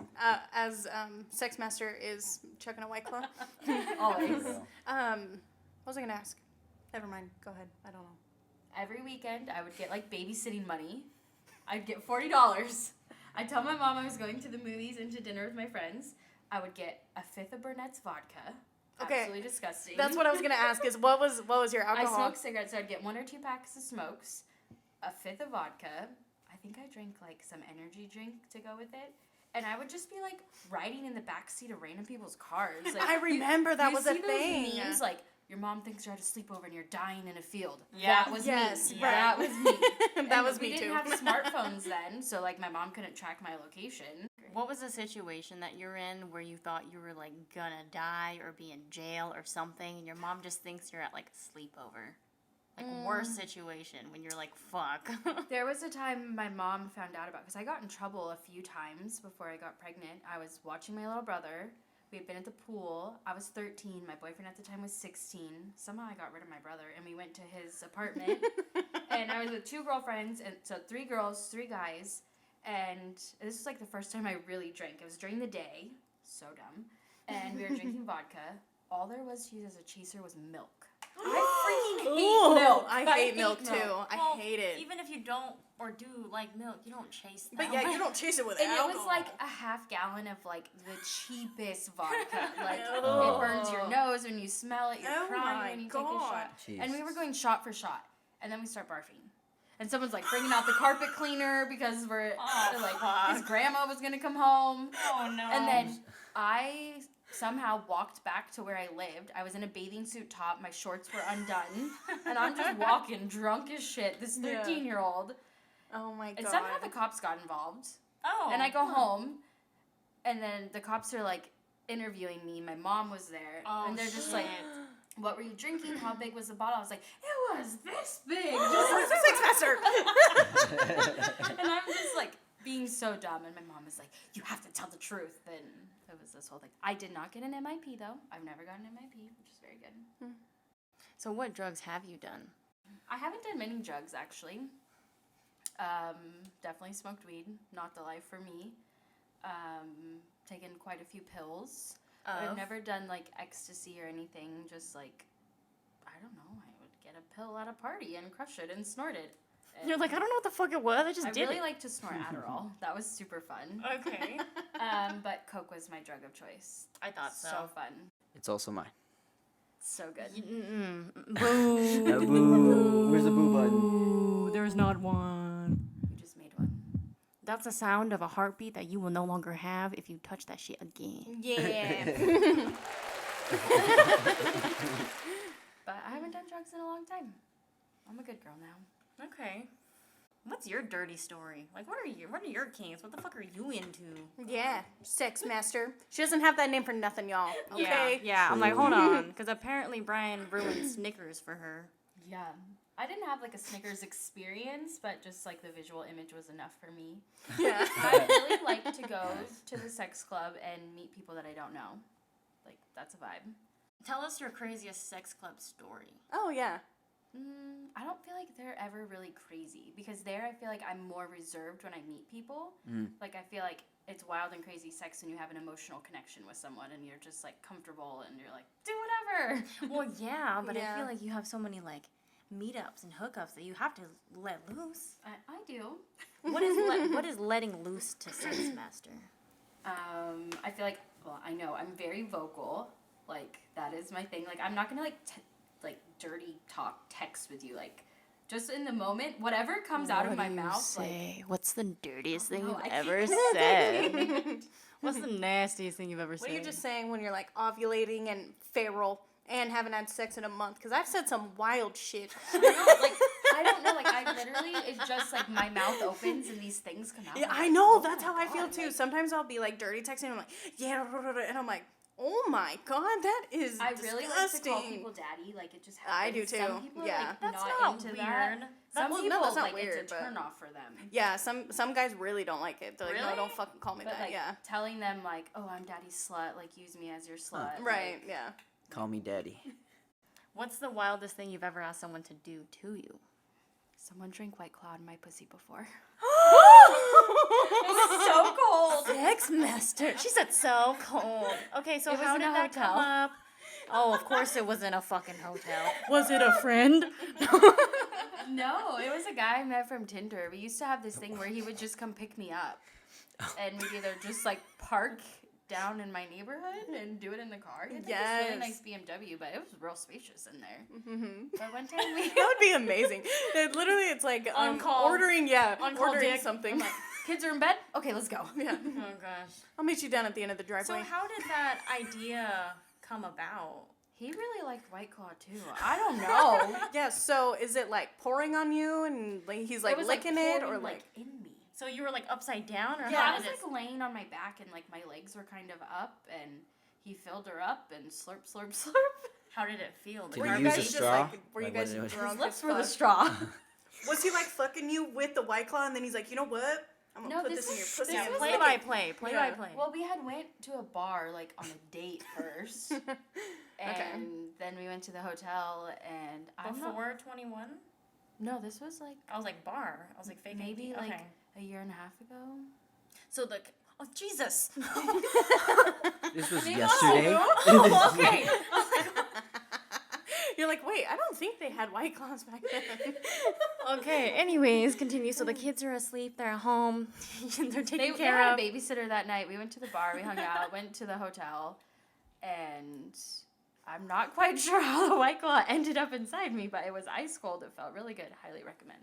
Sex Master is chugging a White Claw. Always. What was I gonna ask? Never mind. Go ahead. I don't know. Every weekend, I would get like babysitting money. I'd get $40. I'd tell my mom I was going to the movies and to dinner with my friends. I would get a fifth of Burnett's vodka. Okay. Absolutely disgusting. That's what I was gonna ask. Is what was your I alcohol? smoked cigarettes, so I'd get 1 or 2 packs of smokes, a fifth of vodka. I think I drank like some energy drink to go with it. And I would just be like riding in the backseat of random people's cars. Like, I remember that you was a see those thing. Memes, like your mom thinks you're at a sleepover and you're dying in a field. Yeah. That was Yes, me. right. That was me. That And was we me didn't too. have smartphones then, so like my mom couldn't track my location. What was the situation that you're in where you thought you were like gonna die or be in jail or something, and your mom just thinks you're at like a sleepover? Like worst situation when you're like, fuck. There was a time my mom found out about, because I got in trouble a few times before I got pregnant. I was watching my little brother. We had been at the pool. I was 13. My boyfriend at the time was 16. Somehow I got rid of my brother, and we went to his apartment. And I was with 2 girlfriends, and so 3 girls, 3 guys. And this was like the first time I really drank. It was during the day. So dumb. And we were drinking vodka. All there was to use as a chaser was milk. I Ooh, milk. I hate milk too. I Well, hate it. Even if you don't or do like milk, you don't chase them. But yeah, you don't chase it with And alcohol. it was like a half gallon of like the cheapest vodka. Like Oh. it burns your nose when you smell it. You're Oh my crying when you take a God. shot. Jesus. And we were going shot for shot, and then we start barfing. And someone's like bringing out the carpet cleaner because they're like his grandma was gonna come home. Oh no. And then I somehow walked back to where I lived. I was in a bathing suit top. My shorts were undone. And I'm just walking drunk as shit. This Yeah. 13-year-old. Oh my god. And somehow the cops got involved. Oh. And I go home. And then the cops are like interviewing me. My mom was there. Oh, and they're just shit. like, what were you drinking? How big was the bottle? I was like, it was this big. It's a Six Master. And I'm just like being so dumb. And my mom is like, you have to tell the truth. Then it was this whole thing. I did not get an MIP though. I've never gotten an MIP, which is very good. So what drugs have you done? I haven't done many drugs actually. Definitely smoked weed. Not the life for me. Taken quite a few pills. But I've never done like ecstasy or anything. Just like, I don't know. I would get a pill at a party and crush it and snort it. And You're like, I don't know what the fuck it was. I just I did really it. like to snort Adderall. That was super fun. Okay. But Coke was my drug of choice. I thought so. So fun. It's also mine. So good. Boo. Boo. Where's the boo button? Ooh, there's not one. You just made one. That's the sound of a heartbeat that you will no longer have if you touch that shit again. Yeah. But I haven't done drugs in a long time. I'm a good girl now. Okay. What's your dirty story? Like, what are your kinks? What the fuck are you into? Yeah. Sex Master. She doesn't have that name for nothing, y'all. Okay. Yeah. I'm like, hold on, because apparently Bryan ruined Snickers for her. Yeah. I didn't have like a Snickers experience, but just like the visual image was enough for me. Yeah. I really like to go to the sex club and meet people that I don't know. Like, that's a vibe. Tell us your craziest sex club story. Oh yeah. I don't feel like they're ever really crazy because there I feel like I'm more reserved when I meet people. Like I feel like it's wild and crazy sex when you have an emotional connection with someone and you're just like comfortable and you're like, do whatever. Well, yeah, but Yeah. I feel like you have so many like meetups and hookups that you have to let loose. I do. What is letting loose to Sex Master? I feel like, well, I know I'm very vocal. Like that is my thing. Like I'm not gonna like dirty talk text with you. Like just in the moment, whatever comes out of my mouth. Like What's the dirtiest thing know, you've I ever can't- said? What's the nastiest thing you've ever said? What are you just saying when you're like ovulating and feral and haven't had sex in a month? Because I've said some wild shit. like I don't know. Like I literally, it's just like my mouth opens and these things come out. Yeah, I'm I like, know. oh That's my how I feel God, too. like, Sometimes I'll be like dirty texting. And I'm like, yeah, and I'm like, oh my god, that is I really disgusting. like to call people daddy. Like it just happens. I do Some too, people are, yeah. like, That's not not into weird. that. Some Well, no, people that's not like weird, it's a but- turn off for them. Yeah, some guys really don't like it. They're like, no, Really? don't fucking call me But that. like Yeah, telling them like, oh, I'm daddy's slut. Like use me as your slut. right. Like, Yeah. Call me daddy. What's the wildest thing you've ever asked someone to do to you? someone drank White Claw in my pussy before. It's so cold. Sex Master. She said so cold. Okay, so It was how in did a that hotel. come up? Oh, of course it was in a fucking hotel. Was it a friend? No, it was a guy I met from Tinder. We used to have this thing where he would just come pick me up. And we'd either just like park down in my neighborhood and do it in the car. He had like, this really nice BMW, but it was real spacious in there. Mm-hmm. But one time we That would be amazing. Literally, it's like On call. ordering. Yeah, On-call ordering dick. something. I'm like, kids are in bed? Okay, let's go. Yeah, Oh gosh. I'll meet you down at the end of the driveway. So how did that idea come about? He really liked White Claw too. I don't know. Yeah. So is it like pouring on you and like he's like it was licking it or pouring, like? in me. So you were like upside down, or Yeah, how I was did it? like laying on my back and like my legs were kind of up and he filled her up and slurp, slurp, slurp. How did it feel? Did Were you you use guys a just straw? like? Were you Like, guys what- drunk? Lips as for the fuck? straw. Was he like fucking you with the White Claw and then he's like, you know what? I'm gonna No, put this this in your was- pussy. this and was Play lick by it." play. Play Yeah. by play. Well, we had went to a bar like on a date first. And then we went to the hotel and I'm not, Before 21? no, this was like I was like bar. I was like fake maybe 18. like Okay. a year and a half ago. So the oh Jesus. This was yesterday. Oh, okay. You're like, wait, I don't think they had White Claws back then. Okay, anyways, continue. So the kids are asleep, they're at home, they're taken They care had of. a babysitter that night. We went to the bar, we hung out, went to the hotel, and I'm not quite sure how the White Claw ended up inside me, but it was ice cold. It felt really good. Highly recommend.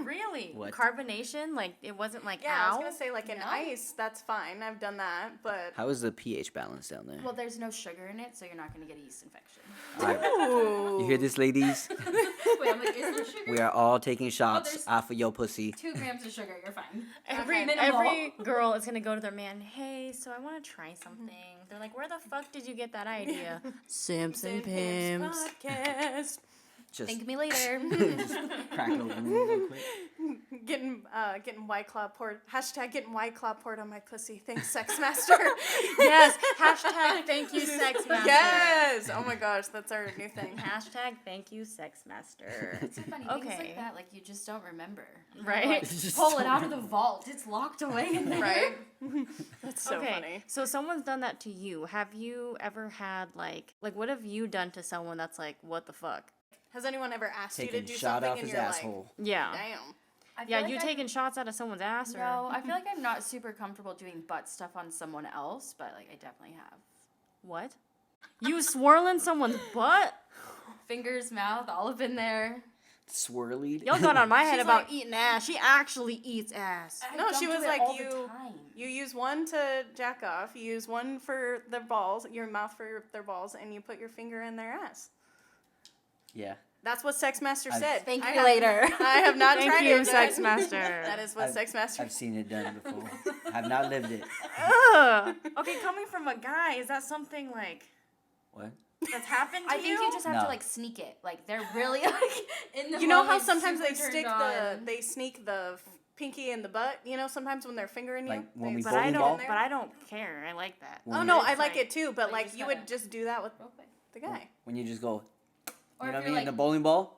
Really? What? Carbonation? Like, it wasn't like, Yeah, I was ow? gonna say like in No. ice, that's fine. I've done that, but How is the pH balance down there? Well, there's no sugar in it, so you're not going to get a yeast infection. All right. ooh. You hear this, ladies? Wait, I'm like, is there sugar? We are all taking shots there's- off of your pussy. 2 grams of sugar, you're fine. Every Minimal. girl is gonna go to their man, hey, so I want to try something. They're like, where the fuck did you get that idea? Simps and Pimps. Podcast. Just Thank me later. crack it open real quick. Getting White Claw poured. Hashtag getting White Claw poured on my pussy. Thanks, Sex Master. Yes, hashtag thank you, sex master. Yes. Oh my gosh, that's our new thing. Hashtag thank you, sex master. It's so funny, things Okay. like that, like, you just don't remember. Right? Like, Just pull it don't out of the vault. It's locked away in there. Right? That's so Okay, funny. so someone's done that to you. Have you ever had like what have you done to someone that's like, what the fuck? Has anyone ever asked you Taking to do shot something off and his you're asshole. Yeah. like, damn. I feel Yeah, like you I've- taking shots out of someone's ass or No, I feel like I'm not super comfortable doing butt stuff on someone else, but, like, I definitely have. what? You swirling someone's butt? Fingers, mouth, all up in there. Swirlied. Y'all got on my head She's about like- eating ass. She actually eats ass. I No, don't she do was it like, all the you- time. You use one to jack off, you use one for their balls, your mouth for their balls, and you put your finger in their ass. Yeah. That's what Sex Master I've- said. Thank I you have- later. I have not Thank tried you, it. sex but master. That is what I've- Sex Master. I've seen it done before. Have not lived it. Ugh. Okay, coming from a guy, is that something like What? that's happened to I think you just have No. to, like, sneak it. Like, they're really, like, in the You know how moment, sometimes super they stick turned on. they sneak the pinky in the butt. You know, sometimes when they're fingering you. Like when they we But stick I it in bowling ball? don't. But I don't care. I like that. Oh When no, you- I It's like like- it too. But you like just you gotta- would just do that with Real quick. the guy. When you just go, Or you know if what I you're, mean? The like, bowling ball.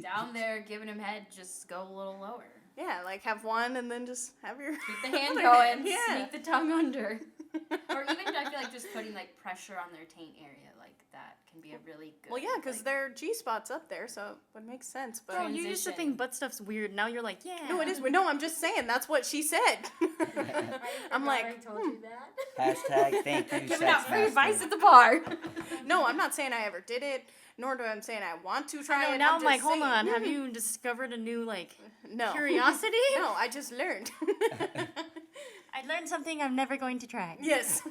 down there giving him head, just go a little lower. Yeah, like have one and then just have your Keep the hand other going, hand, yeah. sneak the tongue under. Or even, I feel like, just putting, like, pressure on their taint area, like, that can be a really good, Well, yeah, because like, their G spot's up there, so it would make sense. But Bro, you used to Transition. think butt stuff's weird. Now you're like, yeah. no, it is. No, I'm just saying that's what she said. I'm like, I told you that. Hashtag thank you, Giving sex out free advice master. at the bar. no, I'm not saying I ever did it, nor do I'm saying I want to try I know, it. now I'm I'm like, just hold saying. on. Have you discovered a new like No. curiosity? No, I just learned. I learned something I'm never going to try. yes.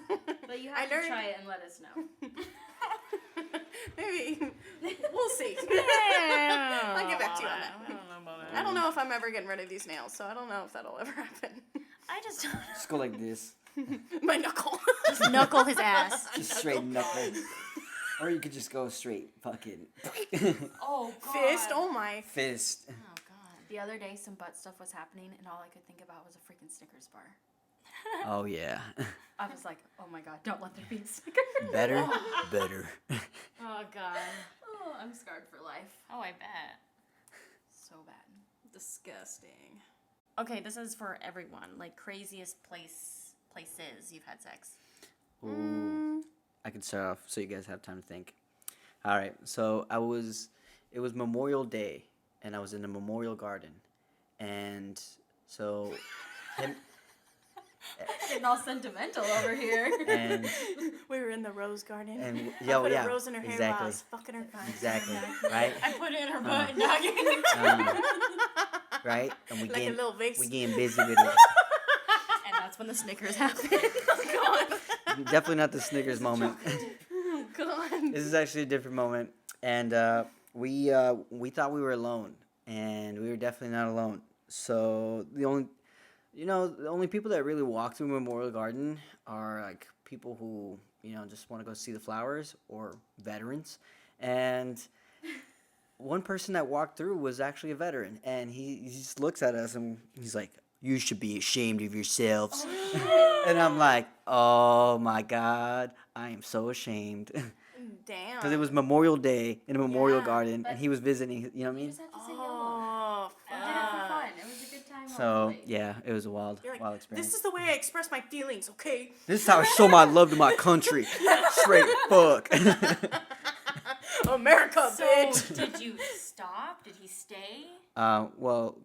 But you I have to learned- try it and let us know. Maybe we'll see. I'll I'll get back to you on that. I don't know about I don't know if I'm ever getting rid of these nails, so I don't know if that'll ever happen. I just Just go like this. My knuckle. just knuckle his ass. Just straight knuckle. Or you could just go straight fucking Oh, God. Fist. Oh my. fist. Oh god. The other day, some butt stuff was happening, and all I could think about was a freaking Snickers bar. Oh yeah. I was like, oh my God, don't let there be a Snickers. Better, better. Oh god. Oh, I'm scarred for life. Oh, I bet. So bad. Disgusting. Okay, this is for everyone. Like craziest places you've had sex. Ooh. I can start off so you guys have time to think. All right. So it was Memorial Day, and I was in the Memorial Garden, and so him Getting all sentimental over here. and We were in the rose garden. and I yeah, put yeah, a rose in her hair while I exactly, was fucking her. exactly, right, I put it in her Uh, butt, noggin. right, and we Like a getting little vase. we getting busy with it. And that's when the Snickers happened. Definitely not the Snickers moment. Oh God. This is actually a different moment, and we thought we were alone, and we were definitely not alone. So the only people that really walk through Memorial Garden are like people who just want to go see the flowers or veterans, and one person that walked through was actually a veteran, and he just looks at us and he's like, "You should be ashamed of yourselves." And I'm like, "Oh my God, I am so ashamed." Damn. Because it was Memorial Day in a Memorial Yeah, Garden, but- and he was visiting, you know what I You mean? just had to say hello. Oh, We did it for fuck. fun. It was a good time. So, hopefully. yeah, it was a wild, You're like, wild experience. this is the way I express my feelings, okay? This is how I show my love to my country. Straight fuck. Oh America, So bitch. did you stop? Did he stay? Well,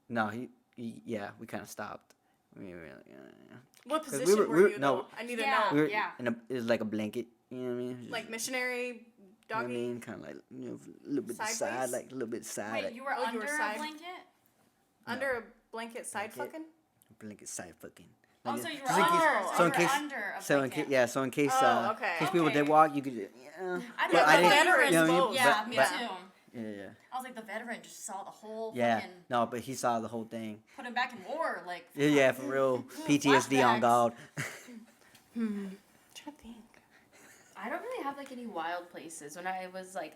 no, yeah, we kind of stopped. What 'Cause we position were- were we were- you, no. though? I need to Yeah. know. We were Yeah. it was like a blanket, you know what I mean? Just, Like missionary you know what I doggy? mean? Kind of like, you know, a little bit to the side, Sideways? like a little bit side, Wait, like you were Oh, you under were a side- blanket? Under a blanket side Blanket. fucking? blanket side fucking. Oh, Like, so you were just in case- under. so in you case- were under a So in blanket. case, yeah, so in case, Oh, okay. in case people Okay. did walk, you could, yeah. I But thought I the didn't, veterans you know what I mean? both. Yeah, But- me but- too. Yeah, I was like, the veteran just saw the whole yeah. fucking. No, but he saw the whole thing. Put him back in war, like. Yeah, for real. PTSD on Flashbacks. God. I'm trying to think. I don't really have like any wild places. When I was like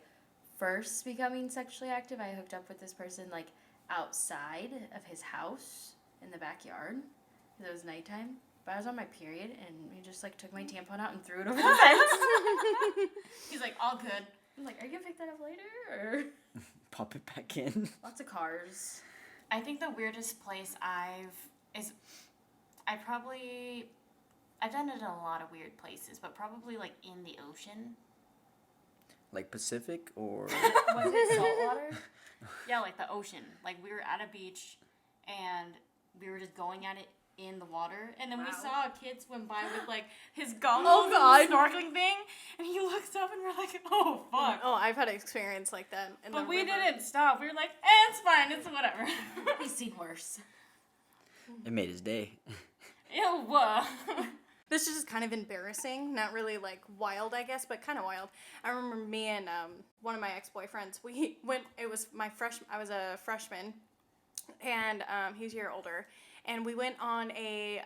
first becoming sexually active, I hooked up with this person like outside of his house in the backyard. It was nighttime, but I was on my period, and he just like took my tampon out and threw it over the fence. He's like, all good. I'm like, are you gonna pick that up later? Or Pop it back in. lots of cars. I think the weirdest place I've done it in a lot of weird places, but probably like in the ocean. Like Pacific or. Was it saltwater? Yeah, like the ocean. Like we were at a beach and we were just going at it in the water, and then we Wow. saw a kid swim by with like his goggles Oh, God. and the snorkeling thing, and he looks up and we're like, oh fuck. Oh, I've had an experience like that. In But the we river. didn't stop. We were like, it's fine, it's whatever. He's seen worse. It made his day. Ew. This is just kind of embarrassing, not really like wild, I guess, but kind of wild. I remember me and one of my ex-boyfriends. We went. It was I was a freshman, and he's a year older. And we went on a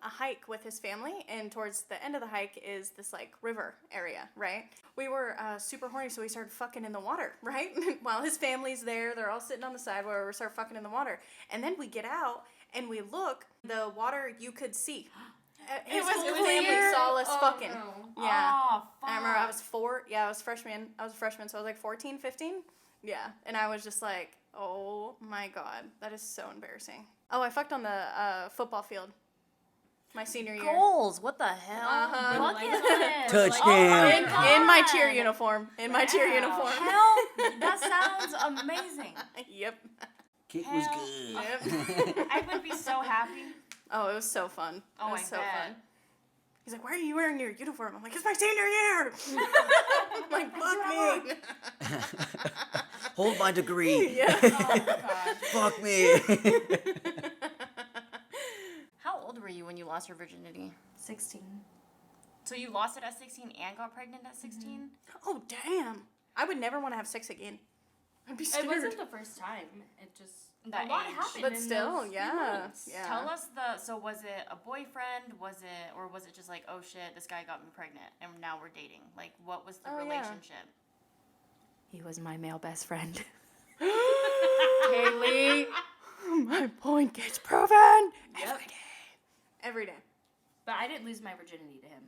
hike with his family, and towards the end of the hike is this like river area, right? We were super horny, so we started fucking in the water, right? While his family's there, they're all sitting on the side where we start fucking in the water, and then we get out and we look. The water you could see. His was whole clear? family saw us fucking. No. Yeah. Oh, fuck. I remember I was 4. Yeah, I was a freshman, so I was like 14, 15. Yeah. And I was just like, oh my God, that is so embarrassing. Oh, I fucked on the football field my senior year. Goals. What the hell? Uh-huh. What is this? Touchdown. Oh my In God. my cheer uniform. In my cheer Wow. uniform. Hell, that sounds amazing. Yep. Kick was Hell. good. Yep. I would be so happy. Oh, it was so fun. Oh, it was I so bet. fun. He's like, why are you wearing your uniform? I'm like, it's my senior year. I'm like, fuck me. Hold my degree. Yeah. Oh, God. Fuck me. How old were you when you lost your virginity? 16. So you lost it at 16 and got pregnant at 16? Oh, damn. I would never want to have sex again. I'd be It scared. wasn't the first time. It just That a lot age. happened. But in still, those few yeah. months. Yeah. Tell us so was it a boyfriend? Was it just like, oh shit, this guy got me pregnant and now we're dating? Like, what was the Oh, yeah. relationship? He was my male best friend. Haley, my point gets proven Yep. every day. Every day. But I didn't lose my virginity to him.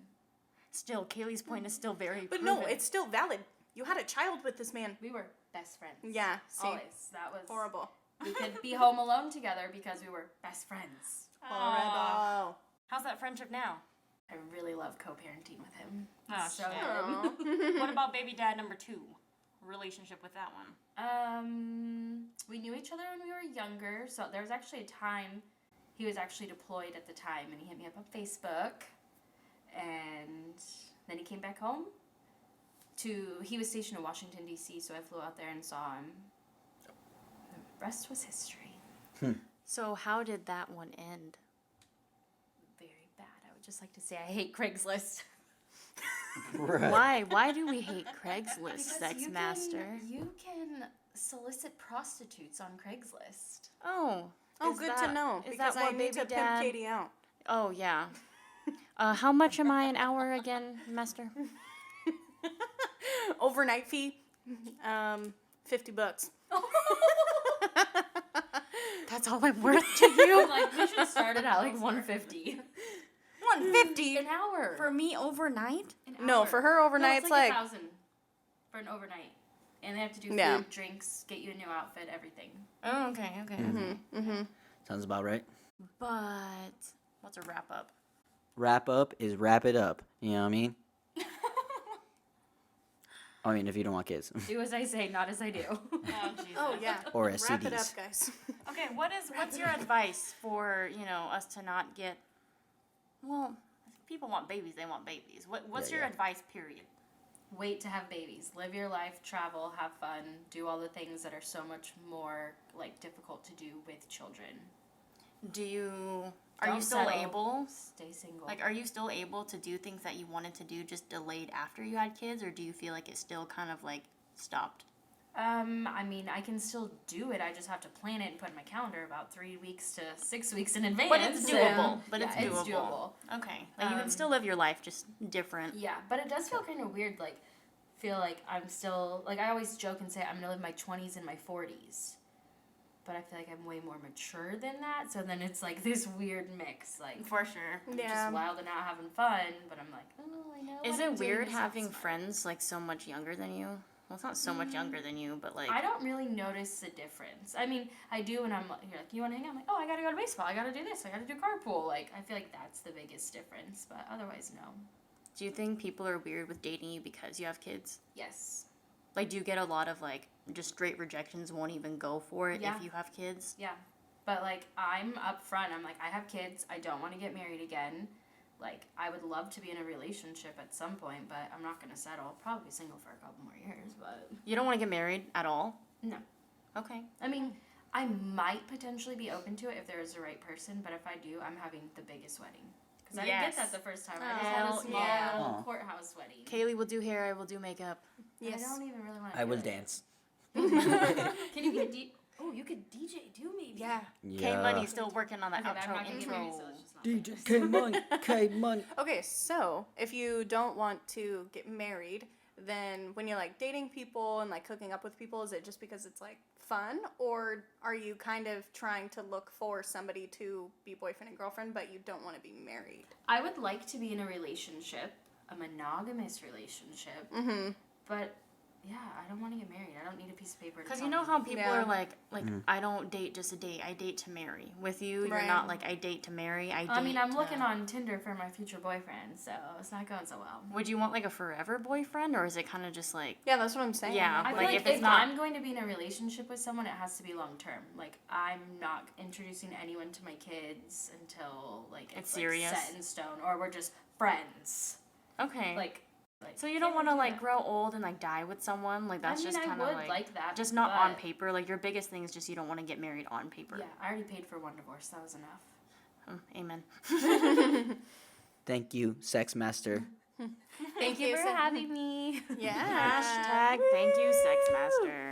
Still, Kaylee's point is still very But no, proven. it's still valid. You had a child with this man. We were best friends. Yeah, see? Always. That was Horrible. We could be home alone together because we were best friends. Aw. Horrible. How's that friendship now? I really love co-parenting with him. Oh, so shit. good. What about baby dad number 2? Relationship with that one? We knew each other when we were younger, so there was actually a time he was actually deployed at the time, and he hit me up on Facebook, and then he came back home. He was stationed in Washington D.C., so I flew out there and saw him. The rest was history. So how did that one end? Very bad. I would just like to say I hate Craigslist. Why? Why do we hate Craigslist, Because sex you master? You can solicit prostitutes on Craigslist. Oh. Oh, is good that- to know. Is Because that what I need baby to dad? pimp Katie out. Oh yeah. How much am I an hour again, master? Overnight fee, $50. That's all I'm worth to you. Like, we should start it at like $150 $150 an hour. for me overnight? An No, hour. for her overnight, no, it's it's like- $1,000 for an overnight, and they have to do food, Yeah. drinks, get you a new outfit, everything. Oh, okay. Sounds about right. But what's a wrap up? Wrap up is wrap it up. You know what I mean? I mean, if you don't want kids. Do as I say, not as I do. Oh, Jesus. Oh yeah. Or Wrap it up, STDs. guys. Okay, what's your advice for, us to not get, well, if people want babies, they want babies. What's Yeah, your yeah. advice, period? Wait to have babies. Live your life, travel, have fun, do all the things that are so much more like difficult to do with children. Are you Don't still settle. able? Stay single. Like, are you still able to do things that you wanted to do just delayed after you had kids, or do you feel like it still kind of like stopped? I mean, I can still do it. I just have to plan it and put in my calendar about 3 weeks to 6 weeks in advance. But it's doable. But Yeah, it's doable. Okay. Like, you can still live your life, just different. Yeah, but it does feel kind of weird. Like, feel like I'm still like I always joke and say I'm gonna live my 20s and my 40s, but I feel like I'm way more mature than that. So then it's like this weird mix. Like, For sure. I'm Yeah. just wild and out having fun, but I'm like, oh, I know. Is what I'm it doing, weird this sounds having smart. friends like so much younger than you? Well, it's not so much younger than you, but like. I don't really notice the difference. I mean, I do when you're like, you want to hang out? I'm like, oh, I gotta go to baseball. I gotta do this. I gotta do carpool. Like, I feel like that's the biggest difference. But otherwise, no. Do you think people are weird with dating you because you have kids? Yes. Like, do you get a lot of like just straight rejections, won't even go for it Yeah. if you have kids? Yeah. But like, I'm upfront. I'm like, I have kids. I don't want to get married again. Like, I would love to be in a relationship at some point, but I'm not gonna settle. Probably single for a couple more years, but You don't want to get married at all? no. Okay. I mean, I might potentially be open to it if there is the right person, but if I do, I'm having the biggest wedding. Because I didn't Yes. get that the first time. I just had Hell a small yeah. Aw. courthouse wedding. Kaylee will do hair, I will do makeup. Yes. I don't even really want to I will dance. Can you get Oh, you could DJ too, maybe. Yeah. K Money's still working on the Okay, but I'm outro not getting intro. married, so it's just not DJ K Money, K Money. Okay, so if you don't want to get married, then when you're like dating people and like hooking up with people, is it just because it's like fun, or are you kind of trying to look for somebody to be boyfriend and girlfriend, but you don't want to be married? I would like to be in a relationship, a monogamous relationship, Mm-hmm. but yeah, I don't want to get married. I don't need a piece of paper. to Because tell you know me. how people Yeah. are like I don't date just to date, I date to marry. With you, you're Right. not like I date to marry, I date I mean, I'm to- looking on Tinder for my future boyfriend, so it's not going so well. Would you want like a forever boyfriend, or is it kind of just like Yeah, that's what I'm saying. Yeah. I feel Like, like if it's if not- I'm going to be in a relationship with someone, it has to be long term. Like, I'm not introducing anyone to my kids until like It's like, serious? set in stone, or we're just friends. okay? Like So you don't can't want to do like that. grow old and like die with someone? Like that's I mean, just kind I of would like that, just not on but- paper. Like your biggest thing is just you don't want to get married on paper. Yeah, I already paid for one divorce. That was enough. Amen. Thank you, Sex Master. Thank you for so- having me. Yeah. Hashtag thank you, sex master.